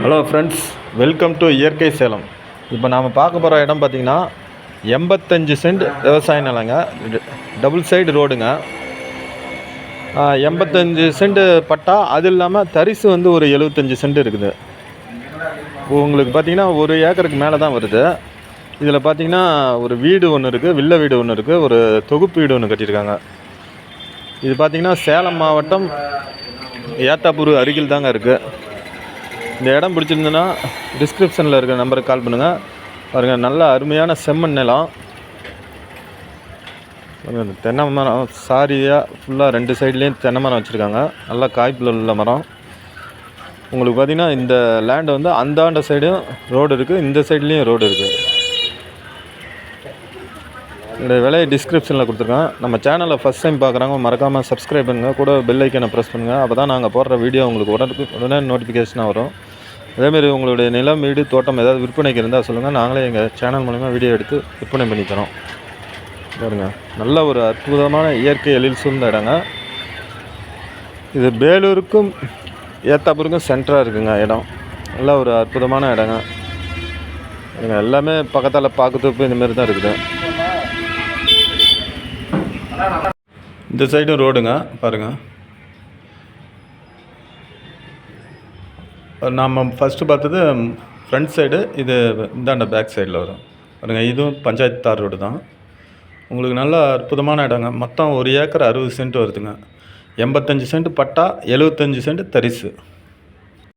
Hello friends, welcome to இயற்கை சேலம். இப்போ நாம் பார்க்க போகிற இடம் பார்த்திங்கன்னா 85 சென்ட் விவசாய நிலங்க. டபுள் சைடு ரோடுங்க. 85 சென்ட் பட்டா, அது இல்லாமல் தரிசு வந்து ஒரு 75 சென்ட் இருக்குது. உங்களுக்கு பார்த்திங்கன்னா 1 ஏக்கருக்கு மேலே தான் வருது. இதில் பார்த்திங்கன்னா ஒரு வீடு ஒன்று இருக்குது, வில்ல வீடு ஒன்று இருக்குது, ஒரு தொகுப்பு வீடு ஒன்று கட்டியிருக்காங்க. இது பார்த்திங்கன்னா சேலம் மாவட்டம் ஏத்தாப்பூர் அருகில் தாங்க இருக்குது. இந்த இடம் பிடிச்சிருந்துன்னா டிஸ்கிரிப்ஷனில் இருக்கிற நம்பருக்கு கால் பண்ணுங்கள். பாருங்கள், நல்ல அருமையான செம்மண் நிலம். தென்னை மரம் சாரியாக ஃபுல்லாக 2 சைட்லேயும் தென்னை மரம் வச்சுருக்காங்க. நல்லா காய்ப்பில் உள்ள மரம். உங்களுக்கு பார்த்திங்கன்னா இந்த லேண்டு வந்து அந்தாண்ட சைடும் ரோடு இருக்குது, இந்த சைட்லேயும் ரோடு இருக்குது. இந்த விலையை டிஸ்கிரிப்ஷனில் கொடுத்துருக்கேன். நம்ம சேனலை ஃபஸ்ட் டைம் பார்க்குறாங்க, மறக்காமல் சப்ஸ்கிரைப் பண்ணுங்கள், கூட பெல் ஐக்கனை ப்ரெஸ் பண்ணுங்கள். அப்போ தான் நாங்கள் போடுற வீடியோ உங்களுக்கு உடனே நோட்டிஃபிகேஷனாக வரும். அதேமாரி உங்களுடைய நிலம், வீடு, தோட்டம் ஏதாவது விற்பனைக்கு இருந்தால் சொல்லுங்கள். நாங்களே எங்கள் சேனல் மூலிமா வீடியோ எடுத்து விற்பனை பண்ணி தரோம். பாருங்க, நல்ல ஒரு அற்புதமான இயற்கை எழில் சூழ்ந்த இடங்க. இது பேலூருக்கும் ஏத்தாப்பூருக்கும் சென்டராக இருக்குங்க இடம். நல்ல ஒரு அற்புதமான இடங்க. எல்லாமே பக்கத்தால் பார்க்கறதுக்கு இந்தமாரி தான் இருக்குது. இந்த சைடும் ரோடுங்க. பாருங்கள், நம்ம ஃபஸ்ட்டு பார்த்தது ஃப்ரண்ட் சைடு, இது இந்தாண்ட பேக் சைடில் வரும். பாருங்கள், இதுவும் பஞ்சாயத்து தார் ரோடு தான். உங்களுக்கு நல்ல அற்புதமான இடங்க. மொத்தம் 1 ஏக்கர் 60 சென்ட் வருதுங்க. 85 சென்ட் பட்டா, 75 சென்ட் தரிசு.